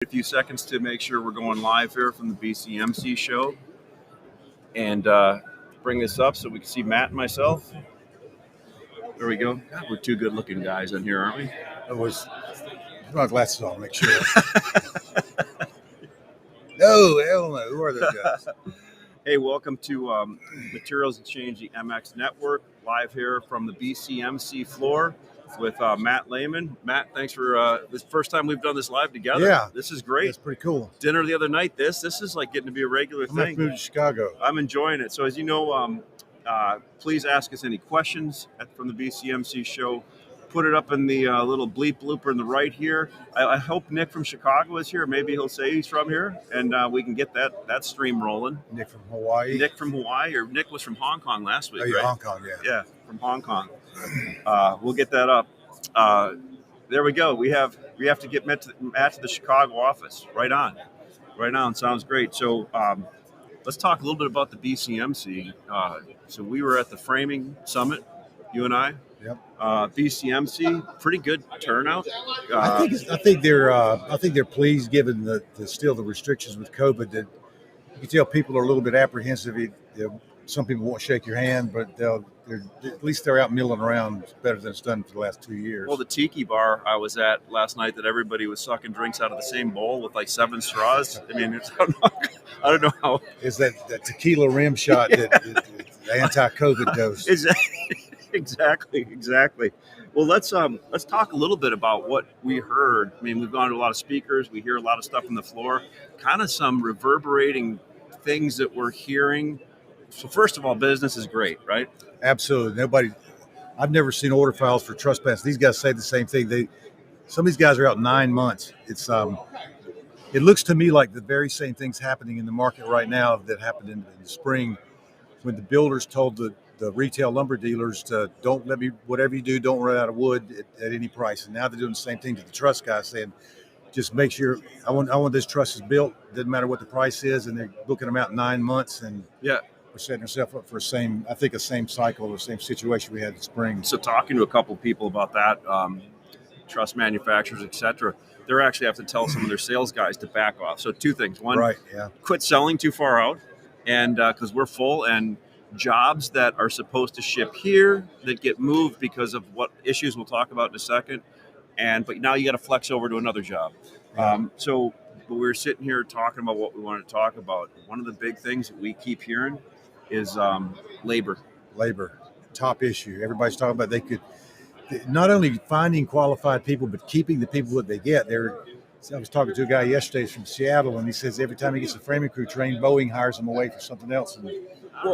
A few seconds to make sure we're going live here from the BCMC show, and bring this up so we can see Matt and myself. There we go. God, we're two good-looking guys in here, aren't we? It was. Put my glasses on, make sure. No, hell no. Who are those guys? Hey, welcome to Materials Exchange, the MX Network, live here from the BCMC floor with Matt Lehman. Matt, thanks for this first time we've done this live together. Yeah, this is great. That's pretty cool. Dinner the other night. This is like getting to be a regular I'm thing. moved to Chicago. I'm enjoying it. So as you know, please ask us any questions from the BCMC show. Put it up in the little bleep blooper in the right here. I hope Nick from Chicago is here. Maybe he'll say he's from here, and we can get that stream rolling. Nick from Hawaii. Nick from Hawaii, or Nick was from Hong Kong last week, Oh, yeah, right? Hong Kong, yeah. Yeah, from Hong Kong. We'll get that up. There we go. We have to get Matt to the Chicago office. Right on. Sounds great. So let's talk a little bit about the BCMC. So we were at the Framing Summit, you and I. Yep. BCMC, pretty good turnout. I think they're pleased given the restrictions with COVID. That you can tell people are a little bit apprehensive. Some people won't shake your hand, but at least they're out milling around better than it's done for the last 2 years. Well, the tiki bar I was at last night, that everybody was sucking drinks out of the same bowl with like 7 straws. I mean, I don't know how. Is that tequila rim shot that the anti-COVID dose? Exactly. Well, let's talk a little bit about what we heard. I mean, we've gone to a lot of speakers. We hear a lot of stuff on the floor. Kind of some reverberating things that we're hearing. So first of all, business is great, right? Absolutely. I've never seen order files for truss plants. These guys say the same thing. Some of these guys are out 9 months. It looks to me like the very same things happening in the market right now that happened in the spring when the builders told the retail lumber dealers to whatever you do, don't run out of wood at any price. And now they're doing the same thing to the truss guys, saying, just make sure I want this trusses built. Doesn't matter what the price is, and they're booking them out 9 months. And yeah, we're setting ourselves up for a same cycle or same situation we had in spring. So talking to a couple of people about that, truss manufacturers, etc., they're actually have to tell some of their sales guys to back off. So 2 things: one, right, yeah, quit selling too far out, and because we're full, and jobs that are supposed to ship here that get moved because of what issues we'll talk about in a second, but now you got to flex over to another job. So but we're sitting here talking about what we want to talk about. One of the big things that we keep hearing is labor, top issue. Everybody's talking about they could not only finding qualified people but keeping the people that they get. I was talking to a guy yesterday from Seattle, and he says every time he gets a framing crew trained, Boeing hires him away for something else. And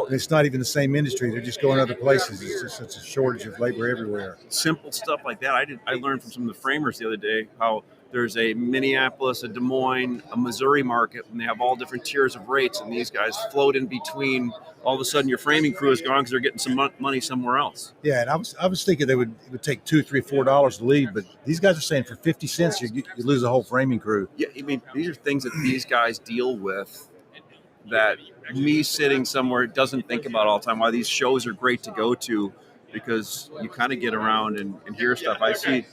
it's not even the same industry. They're just going other places. It's just such a shortage of labor everywhere. Simple stuff like that. I learned from some of the framers the other day how there's a Minneapolis, a Des Moines, a Missouri market, and they have all different tiers of rates, and these guys float in between. All of a sudden, your framing crew is gone because they're getting some money somewhere else. Yeah, and I was thinking it would take $2, $3, $4 to leave, but these guys are saying for 50 cents you lose a whole framing crew. Yeah, I mean, these are things that these guys deal with that me sitting somewhere doesn't think about all the time. Why these shows are great to go to, because you kind of get around and hear stuff. I see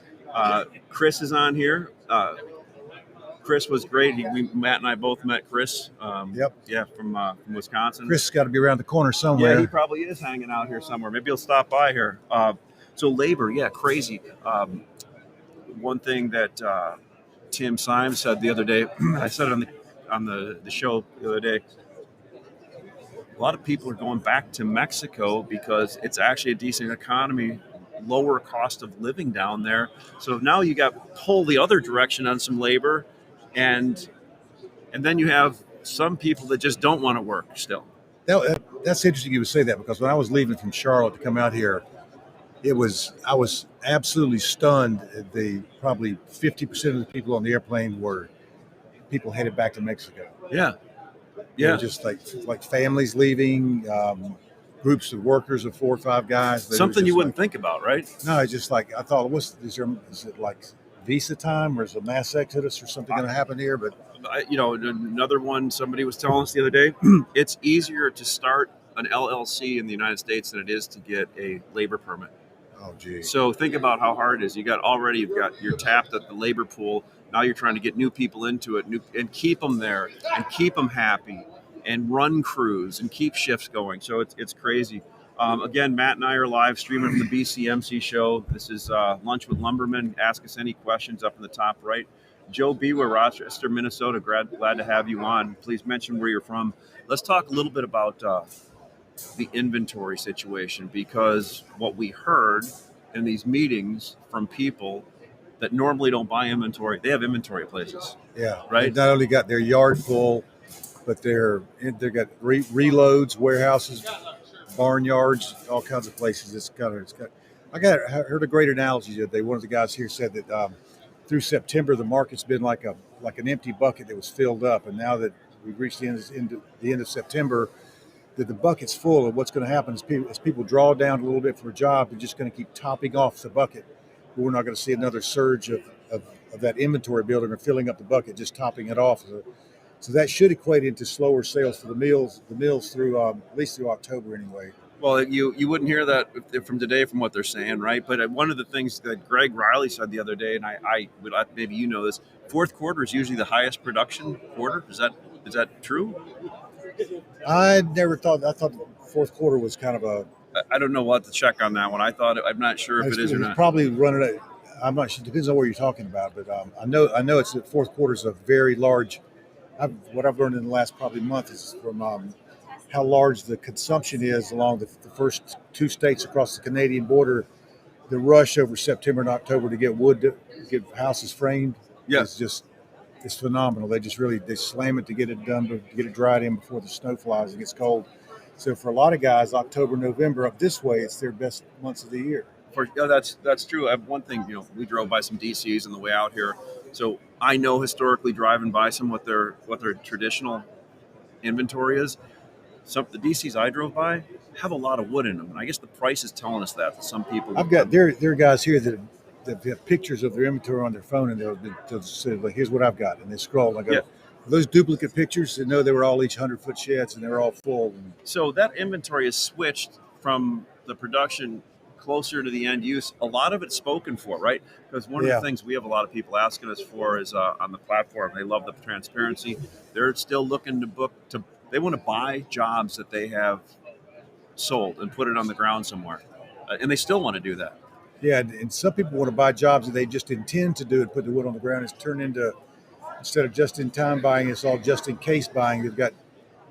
Chris is on here. Chris was great. Matt and I both met Chris. Yep. Yeah, from Wisconsin. Chris has got to be around the corner somewhere. Yeah, he probably is hanging out here somewhere. Maybe he'll stop by here. So labor, yeah, crazy. One thing that Tim Symes said the other day, I said it on the show the other day. A lot of people are going back to Mexico because it's actually a decent economy, lower cost of living down there. So now you got pull the other direction on some labor, and then you have some people that just don't want to work still. That's interesting you would say that, because when I was leaving from Charlotte to come out here, I was absolutely stunned at probably 50% of the people on the airplane were people headed back to Mexico. Yeah. Just like families leaving, groups of workers of 4 or 5 guys. Something you wouldn't think about, right? No, it's just like, I thought, is it like visa time, or is a mass exodus or something going to happen here? But another one somebody was telling us the other day, it's easier to start an LLC in the United States than it is to get a labor permit. Oh, gee. So think about how hard it is. You've got you're tapped at the labor pool. Now you're trying to get new people into it and keep them there and keep them happy and run crews and keep shifts going. So it's crazy. Again, Matt and I are live streaming from the BCMC show. This is Lunch with Lumbermen. Ask us any questions up in the top right. Joe B. We're Rochester, Minnesota. Glad to have you on. Please mention where you're from. Let's talk a little bit about the inventory situation, because what we heard in these meetings from people that normally don't buy inventory, they have inventory places. Yeah, right. They've not only got their yard full, but they've got reloads, warehouses, barnyards, all kinds of places. I heard a great analogy the other day. One of the guys here said that through September the market's been like an empty bucket that was filled up, and now that we've reached the end of September, that the bucket's full. And what's going to happen is as people draw down a little bit for a job, they're just going to keep topping off the bucket. But we're not going to see another surge of that inventory building or filling up the bucket, just topping it off. So that should equate into slower sales for the mills through at least through October anyway. Well, you wouldn't hear that from today from what they're saying, right? But one of the things that Greg Riley said the other day, and I maybe you know this, fourth quarter is usually the highest production quarter. Is that true? I thought the fourth quarter was kind of a. I don't know what to check on that one. I'm not sure if it is or not. Probably running it. I'm not sure. It depends on what you're talking about, but I know it's the fourth quarter is a very large. What I've learned in the last probably month is from how large the consumption is along the first two states across the Canadian border. The rush over September and October to get wood to get houses framed is it's phenomenal. They slam it to get it done, to get it dried in before the snow flies and gets cold. So for a lot of guys, October, November up this way, it's their best months of the year. That's true. I have one thing, we drove by some DCs on the way out here, so I know historically driving by some what their traditional inventory is. Some the DCs I drove by have a lot of wood in them, and I guess the price is telling us that to some people. I've got there are guys here that have pictures of their inventory on their phone, and they'll say, like, "Here's what I've got," and they scroll. And I go, those duplicate pictures, they know they were all each 100-foot sheds, and they're all full. So that inventory is switched from the production closer to the end use. A lot of it's spoken for, right? Because one of the things we have a lot of people asking us for is on the platform. They love the transparency. They're still looking to they want to buy jobs that they have sold and put it on the ground somewhere, and they still want to do that. Yeah, and some people want to buy jobs that they just intend to do and put the wood on the ground. It's turned into, instead of just-in-time buying, it's all just-in-case buying. They've got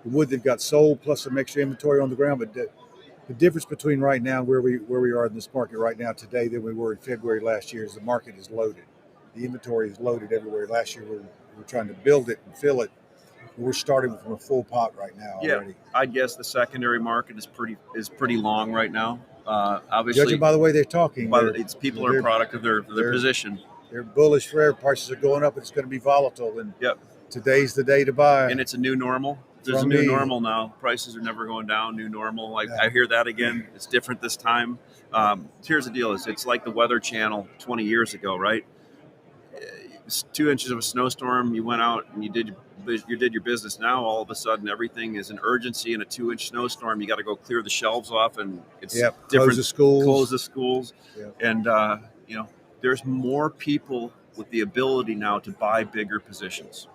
the wood they've got sold plus some extra inventory on the ground. But the difference between right now where we are in this market right now today than we were in February last year is the market is loaded. The inventory is loaded everywhere. Last year we were trying to build it and fill it. We're starting from a full pot right now already. I guess the secondary market is pretty long right now. Obviously, judging by the way they're talking, people are a product of their position. They're bullish for air. Prices are going up. It's going to be volatile, and today's the day to buy. And it's a new normal. There's a new normal now. Prices are never going down. New normal. I hear that again. It's different this time. Here's the deal: it's like the Weather Channel 20 years ago, right? 2 inches of a snowstorm. You went out and you did your business. Now all of a sudden everything is an urgency. In a 2-inch snowstorm, you got to go clear the shelves off, and it's different. Close the schools. And there's more people with the ability now to buy bigger positions.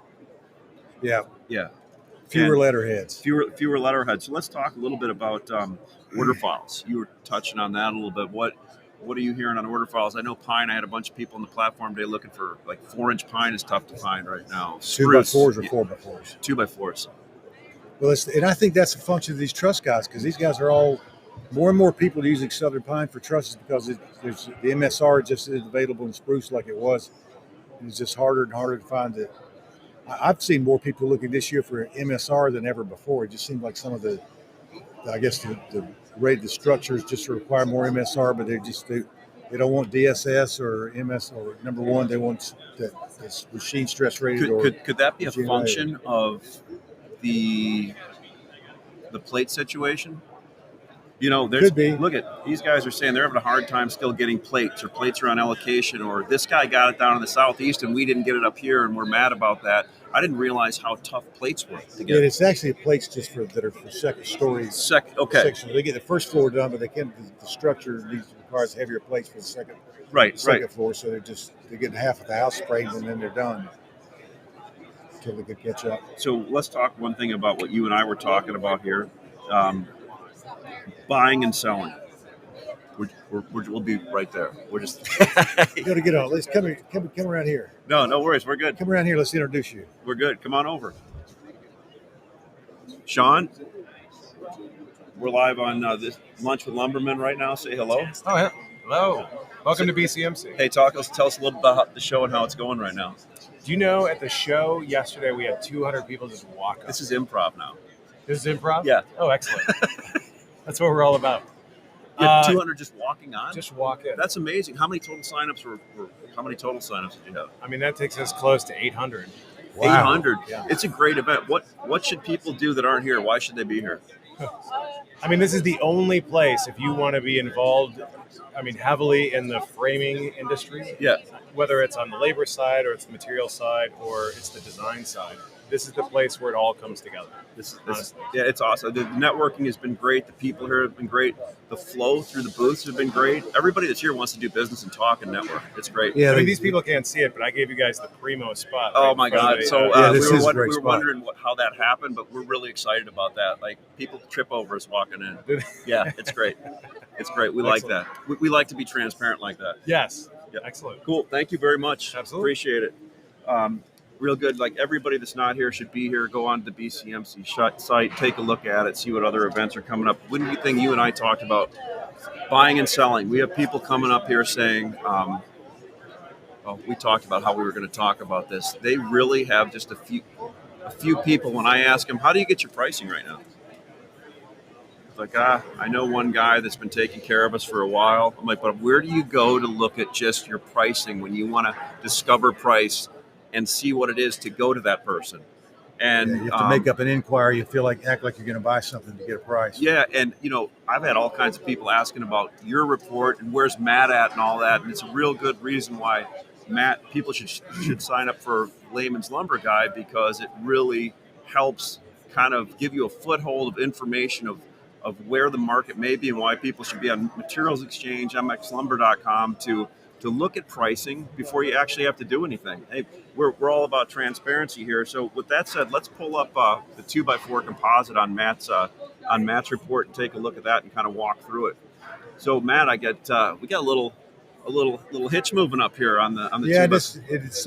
Fewer letterheads. Fewer letterheads. So let's talk a little bit about order files. You were touching on that a little bit. What are you hearing on order files? I know pine. I had a bunch of people on the platform today looking for 4-inch pine is tough to find right now. 2x4s or 4x4s? 2x4s. Well, and I think that's a function of these truss guys, because these guys are all more and more people are using southern pine for trusses because there's the MSR just isn't available in spruce like it was. It's just harder and harder to find it. I've seen more people looking this year for MSR than ever before. It just seems like some of the structures just require more MSR, but they don't want DSS or MS or number one. They want this machine stress rated. Could that be a function of the plate situation? You know, Could be. look at these guys are saying they're having a hard time still getting plates, or plates are on allocation, or this guy got it down in the southeast and we didn't get it up here, and we're mad about that. I didn't realize how tough plates were to Yeah, get. it's actually plates just that are for second stories. Okay, Section. They get the first floor done, but the structure requires heavier plates for the right. second floor. So they're getting half of the house sprayed and then they're done until they can catch up. So let's talk one thing about what you and I were talking about here, buying and selling. We'll be right there. We're just You got to get on. Let's come around here. no worries. We're good. Come around here. Let's introduce you. We're good. Come on over, Sean. We're live on this Lunch with Lumbermen right now. Say hello. Oh, yeah. Hello. Welcome to BCMC. Hey, tell us a little bit about the show and how it's going right now. Do you know at the show yesterday we had 200 people just walk up? This is improv now. This is improv? Yeah. Oh, excellent. That's what we're all about. You had 200 just walking on? Just walk in. That's amazing. How many total signups how many total signups did you have? I mean, that takes us close to 800. Wow. 800. Yeah. It's a great event. What should people do that aren't here? Why should they be here? I mean, this is the only place if you want to be involved, I mean, heavily in the framing industry. Yeah. Whether it's on the labor side or it's the material side or it's the design side. This is the place where it all comes together. Yeah, it's awesome. The networking has been great. The people here have been great. The flow through the booths have been great. Everybody that's here wants to do business and talk and network. It's great. Yeah, I mean, these people can't see it, but I gave you guys the primo spot. Oh my God! So this we is a great were spot. wondering how that happened, but we're really excited about that. Like people trip over us walking in. Yeah, it's great. It's great. We like that. We like to be transparent like that. Yes. Yeah. Excellent. Cool. Thank you very much. Absolutely. Appreciate it. Real good. Like everybody that's not here should be here. Go on to the BCMC site, take a look at it, see what other events are coming up. One thing you and I talked about, buying and selling. We have people coming up here saying, we talked about how we were going to talk about this. They really have just a few people. When I ask them, how do you get your pricing right now? It's like, I know one guy that's been taking care of us for a while. I'm like, but where do you go to look at just your pricing when you want to discover price and see what it is to go to that person? And you have to make up an inquiry. You act like you're going to buy something to get a price. Yeah, and I've had all kinds of people asking about your report and where's Matt at and all that, and it's a real good reason why people should sign up for Layman's Lumber Guy, because it really helps kind of give you a foothold of information of where the market may be and why people should be on Materials Exchange, mxlumber.com to look at pricing before you actually have to do anything. Hey, we're all about transparency here. So with that said, let's pull up the 2x4 composite on Matt's report and take a look at that and kind of walk through it. So Matt, we got a little hitch moving up here on the Yeah, 2x4. it's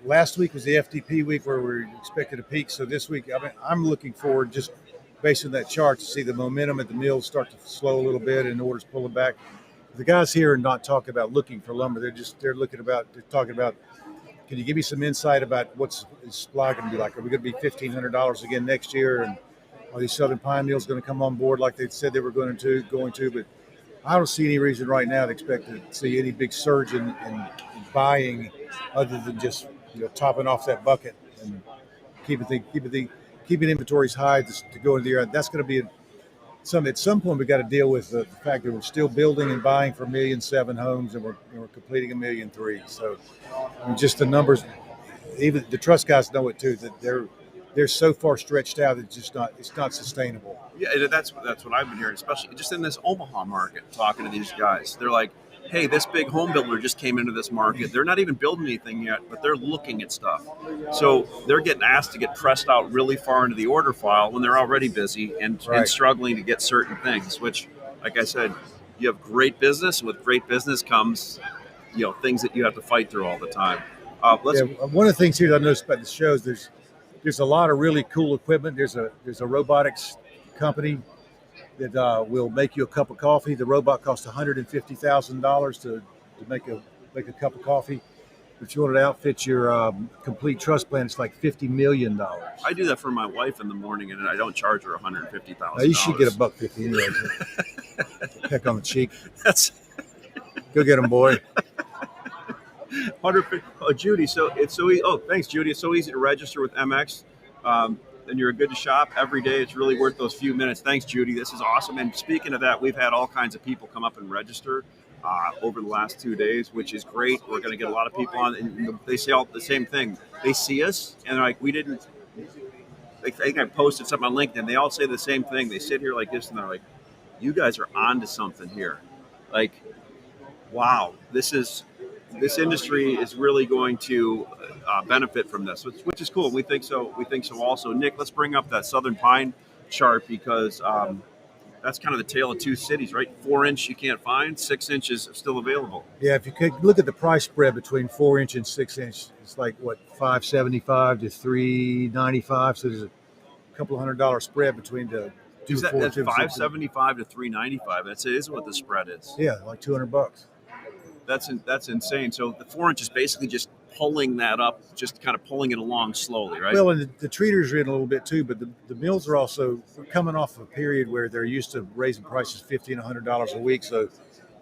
last week was the FTP week where we expected a peak. So this week, I'm looking forward, just based on that chart, to see the momentum at the mills start to slow a little bit and orders pulling back. The guys here are not talking about looking for lumber. They're talking about, can you give me some insight about what's supply going to be like? Are we going to be $1,500 again next year? And are these Southern Pine Mills going to come on board like they said they were going to? But I don't see any reason right now to expect to see any big surge in buying, other than just topping off that bucket and keeping inventories high to go into the year. That's going to be at some point we got to deal with the fact that we're still building and buying for 1.7 million homes, and we're completing 1.3 million. So just the numbers, even the trust guys know it too, that they're so far stretched out it's not sustainable. Yeah, that's what I've been hearing, especially just in this Omaha market, talking to these guys. They're like, hey, this big home builder just came into this market. They're not even building anything yet, but they're looking at stuff. So they're getting asked to get pressed out really far into the order file when they're already busy and struggling to get certain things, which, like I said, you have great business. And with great business comes, things that you have to fight through all the time. One of the things here that I noticed about the shows, there's a lot of really cool equipment. There's a robotics company that will make you a cup of coffee. The robot costs $150,000 to make a cup of coffee. If you want to outfit your complete truss plan, it's like $50 million. I do that for my wife in the morning, and I don't charge her $150,000. You should get $150 anyway. Peck on the cheek. Go get him, boy. 150. Oh, Judy. So it's so easy. Oh, thanks, Judy. It's so easy to register with MX. and you're good to shop every day. It's really worth those few minutes. Thanks, Judy. This is awesome. And speaking of that, we've had all kinds of people come up and register over the last 2 days, which is great. We're going to get a lot of people on, and they say all the same thing. They see us, and they're like, we didn't. I think I posted something on LinkedIn. They all say the same thing. They sit here like this, and they're like, you guys are onto something here. Like, wow, this industry is really going to benefit from this, which is cool. We think so. We think so also. Nick, let's bring up that Southern Pine chart because that's kind of the tale of two cities, right? 4-inch you can't find, 6-inch is still available. Yeah, if you could look at the price spread between 4-inch and 6-inch, it's like what, $575 to $395. So there's a couple of $100 spread between the two. That's $575 to $395. That is what the spread is. Yeah, like $200. That's insane. So the 4-inch is basically just pulling that up, just kind of pulling it along slowly, right? Well, and the treaters are in a little bit too, but the mills are also coming off a period where they're used to raising prices $50 and $100 a week. So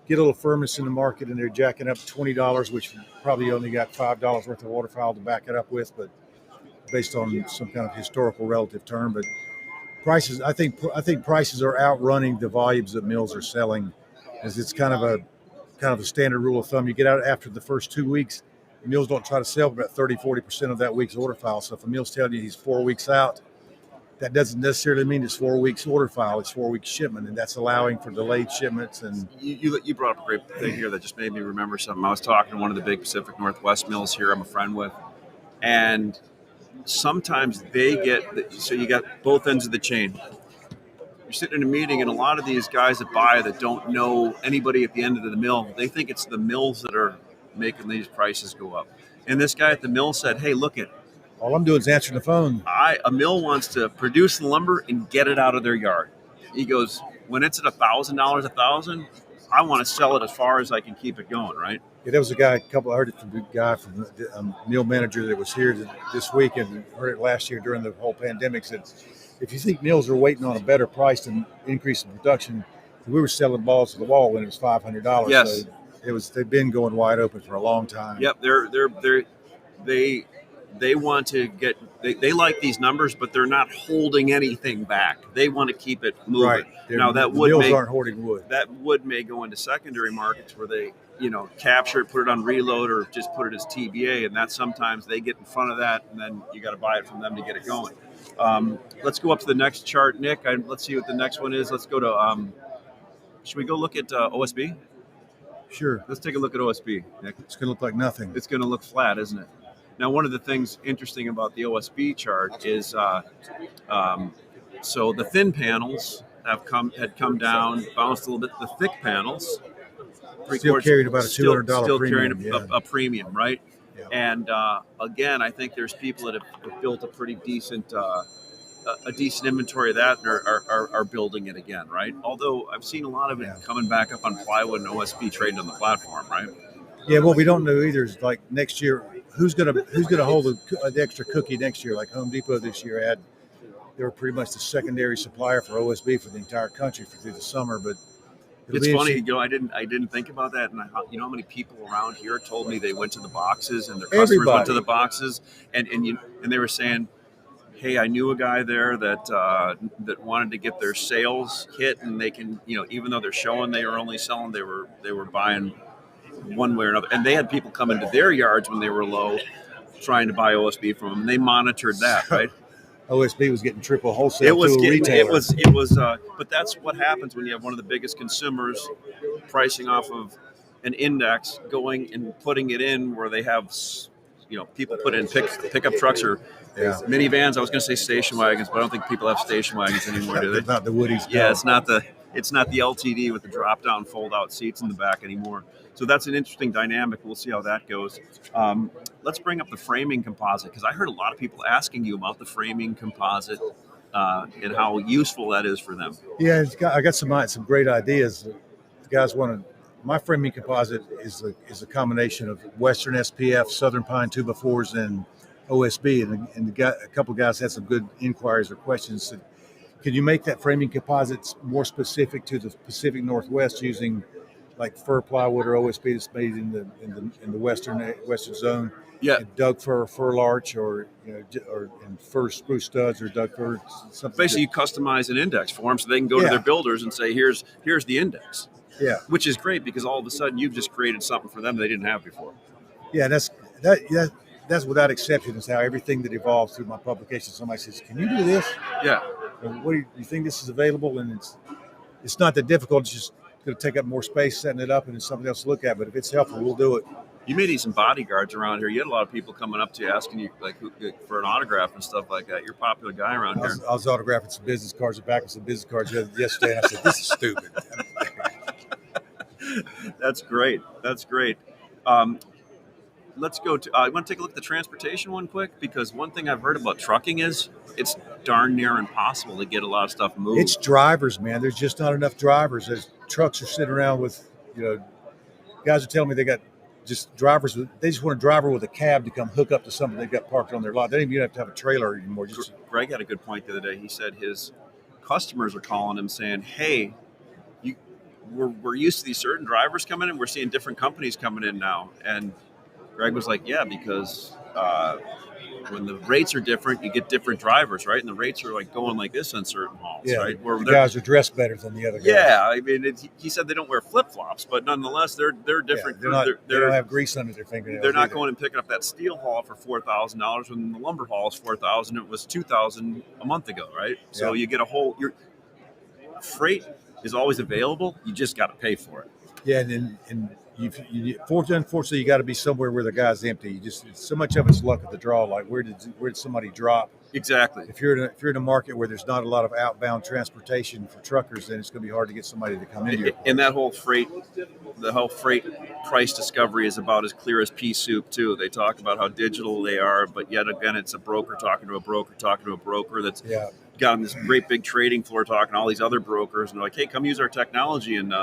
get a little firmness in the market, and they're jacking up $20, which probably only got $5 worth of waterfowl to back it up with, but based on some kind of historical relative term. But prices, I think prices are outrunning the volumes that mills are selling, as it's kind of a standard rule of thumb. You get out after the first 2 weeks. Mills don't try to sell about 30-40% of that week's order file. So if a mill's telling you he's 4 weeks out, that doesn't necessarily mean it's 4 weeks order file. It's 4 weeks shipment, and that's allowing for delayed shipments. And you brought up a great thing here that just made me remember something. I was talking to one of the big Pacific Northwest mills here I'm a friend with, and sometimes they get – so you got both ends of the chain. You're sitting in a meeting, and a lot of these guys that buy that don't know anybody at the end of the mill, they think it's the mills that are making these prices go up. And this guy at the mill said, hey, look it. All I'm doing is answering the phone. A mill wants to produce the lumber and get it out of their yard. He goes, when it's at $1,000 a thousand, I want to sell it as far as I can keep it going, right? Yeah, there was a guy, I heard it from the guy from the mill manager that was here this week, and heard it last year during the whole pandemic, said, if you think mills are waiting on a better price and increase in production, we were selling balls to the wall when it was $500. Yes. So they've been going wide open for a long time. Yep, they want to get they like these numbers, but they're not holding anything back. They want to keep it moving. Right. Now that mills aren't hoarding wood. That wood may go into secondary markets where they capture it, put it on reload, or just put it as TBA, and that sometimes they get in front of that, and then you got to buy it from them to get it going. Let's go up to the next chart, Nick. Let's see what the next one is. Let's go to. Should we go look at OSB? Sure. Let's take a look at OSB, Nick. It's going to look like nothing. It's going to look flat, isn't it? Now, one of the things interesting about the OSB chart is, so the thin panels had come down, bounced a little bit. The thick panels, still carried about a $200 still premium. Carrying a premium, right? Yeah. And again, I think there's people that have built a pretty decent inventory of that and are building it again, right? Although I've seen a lot of it coming back up on plywood and OSB trading on the platform, right? Yeah, what we don't know either is like next year, who's gonna hold the extra cookie next year? Like Home Depot this year they were pretty much the secondary supplier for OSB for the entire country through the summer. But it's funny, I didn't think about that, and how many people around here told me they went to the boxes and their customers went to the boxes, and they were saying, hey, I knew a guy there that wanted to get their sales hit, and they can, even though they're showing they were only selling, they were buying one way or another. And they had people come into their yards when they were low trying to buy OSB from them. And they monitored that, right? OSB was getting triple wholesale to a retailer. It was, but that's what happens when you have one of the biggest consumers pricing off of an index, going and putting it in where they have, people put in pickup trucks or minivans. I was going to say station wagons, but I don't think people have station wagons anymore, do they? Not the Woodies. Yeah, it's not the LTD with the drop-down, fold-out seats in the back anymore. So that's an interesting dynamic. We'll see how that goes. Let's bring up the framing composite, because I heard a lot of people asking you about the framing composite and how useful that is for them. Yeah, I got some great ideas. The guys my framing composite is a combination of Western SPF, Southern Pine 2x4s, and OSB. And a couple of guys had some good inquiries or questions. Said, could you make that framing composite more specific to the Pacific Northwest using like fir plywood or OSB that's made in the western zone. Yeah. And Doug fir larch, or or in fir spruce studs or Doug fir something. Basically, you customize an index for them so they can go to their builders and say, here's the index. Yeah. Which is great because all of a sudden you've just created something for them they didn't have before. Yeah, that's without exception is how everything that evolves through my publication. Somebody says, "Can you do this?" Yeah. What do you think this is available? And it's not that difficult. It's just going to take up more space setting it up, and it's something else to look at. But if it's helpful, we'll do it. You may need some bodyguards around here. You had a lot of people coming up to you asking you for an autograph and stuff like that. You're a popular guy around here. I was autographing some business cards and back with some business cards yesterday, and I said, "This is stupid." That's great. That's great. Let's go to. I want to take a look at the transportation one quick, because one thing I've heard about trucking is it's darn near impossible to get a lot of stuff moved. It's drivers, man. There's just not enough drivers. There's trucks are sitting around with, guys are telling me they got just drivers. They just want a driver with a cab to come hook up to something they've got parked on their lot. They don't even have to have a trailer anymore. Greg had a good point the other day. He said his customers are calling him saying, "Hey, we're used to these certain drivers coming in. We're seeing different companies coming in now." And Greg was like, "Yeah, because when the rates are different, you get different drivers, right? And the rates are like going like this on certain halls, right? Where the guys are dressed better than the other guys." Yeah, I mean, he said they don't wear flip flops, but nonetheless, they're different. Yeah, they don't have grease under their fingernails. They're not going and picking up that steel haul for $4,000 when the lumber haul is $4,000. It was $2,000 a month ago, right? So you get your freight is always available. You just got to pay for it. Yeah, and unfortunately, you got to be somewhere where the guy's empty. So much of it's luck of the draw. Like where did somebody drop? Exactly. If you're in a market where there's not a lot of outbound transportation for truckers, then it's going to be hard to get somebody to come in here. And that whole freight price discovery is about as clear as pea soup too. They talk about how digital they are, but yet again, it's a broker talking to a broker talking to a broker that's got on this great big trading floor talking to all these other brokers, and they're like, "Hey, come use our technology," and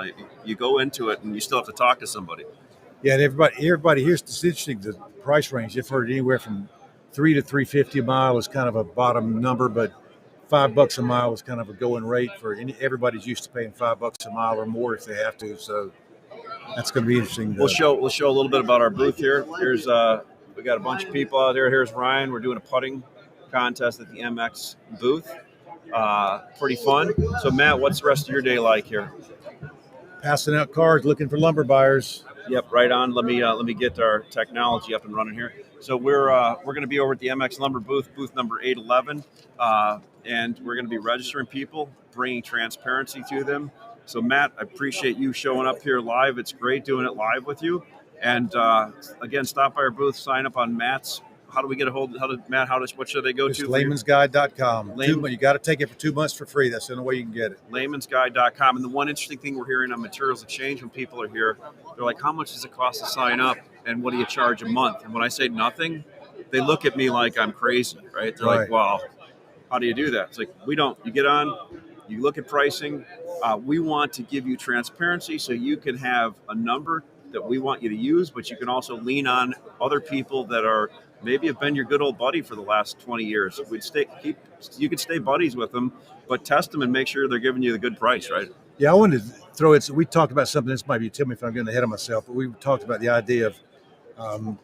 you go into it, and you still have to talk to somebody. Yeah, and everybody here's it's interesting. The price range I've heard anywhere from $3 to $3.50 a mile is kind of a bottom number, but $5 a mile is kind of a going rate for everybody's used to paying $5 a mile or more if they have to. So that's going to be interesting. We'll show a little bit about our booth here. Here's we got a bunch of people out here. Here's Ryan. We're doing a putting contest at the MX booth. Pretty fun. So Matt, what's the rest of your day like here? Passing out cards, looking for lumber buyers. Yep, right on. Let me get our technology up and running here. So we're going to be over at the MX Lumber booth number 811, and we're going to be registering people, bringing transparency to them. So Matt, I appreciate you showing up here live. It's great doing it live with you. And again, stop by our booth, sign up on Matt's. How do we get a hold? What should they go to? Laymansguide.com. You got to take it for 2 months for free. That's the only way you can get it. Laymansguide.com. And the one interesting thing we're hearing on Materials Exchange when people are here, they're like, "How much does it cost to sign up? And what do you charge a month?" And when I say nothing, they look at me like I'm crazy, right? They're like, "Well, how do you do that?" It's like, we don't. You get on, you look at pricing. We want to give you transparency so you can have a number that we want you to use, but you can also lean on other people that are maybe have been your good old buddy for the last 20 years. You could stay buddies with them, but test them and make sure they're giving you the good price, right? Yeah, I wanted to throw it. So we talked about something. This might be, tell me if I'm getting ahead of myself, but we talked about the idea of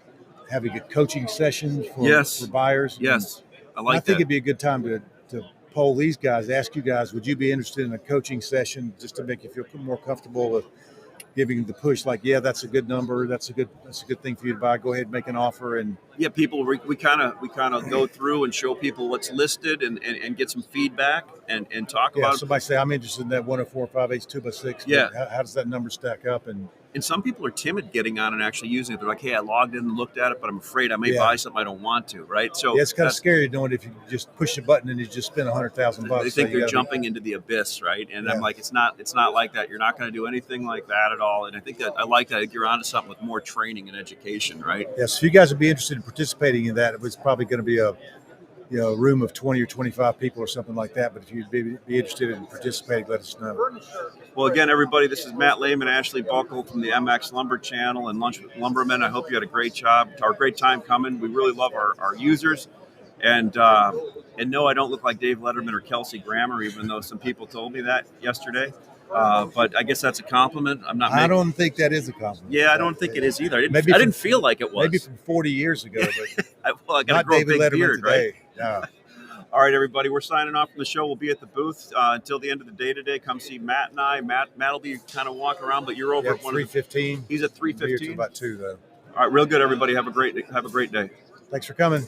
having a coaching session for buyers. Yes, I think it'd be a good time to poll these guys, ask you guys, would you be interested in a coaching session just to make you feel more comfortable with giving the push, like, yeah, that's a good number, that's a good thing for you to buy, go ahead and make an offer. And people, we kind of go through and show people what's listed and get some feedback and talk about it. Somebody say, I'm interested in that 104 5/8 2x6. Yeah, how does that number stack up? And some people are timid getting on and actually using it. They're like, "Hey, I logged in and looked at it, but I'm afraid I may buy something I don't want to." Right? So it's kind of scary knowing if you just push a button and you just spend $100,000. They think they're jumping into the abyss, right? And I'm like, it's not like that. You're not going to do anything like that at all. And I think that I like that. You're onto something with more training and education, right? Yes. If you guys would be interested in participating in that, it was probably going to be a room of 20 or 25 people or something like that. But if you'd be interested in participating, let us know. Well, again, everybody, this is Matt Lehman, Ashley Buckle from the MX Lumber Channel and Lunch with Lumbermen. I hope you had a great time coming. We really love our users. And no, I don't look like Dave Letterman or Kelsey Grammer, even though some people told me that yesterday. But I guess that's a compliment. I'm not. I don't think that is a compliment. Yeah, I don't think it is either. I Maybe didn't feel like it was. Maybe from 40 years ago, but I got to not grow a David big Letterman beard, right? today. Yeah. All right, everybody, we're signing off from the show. We'll be at the booth until the end of the day today. Come see Matt and I. Matt'll be kind of walking around, but you're over at 3:15. He's at 3:15. About 2 though. All right, real good, everybody. Have a great day. Thanks for coming.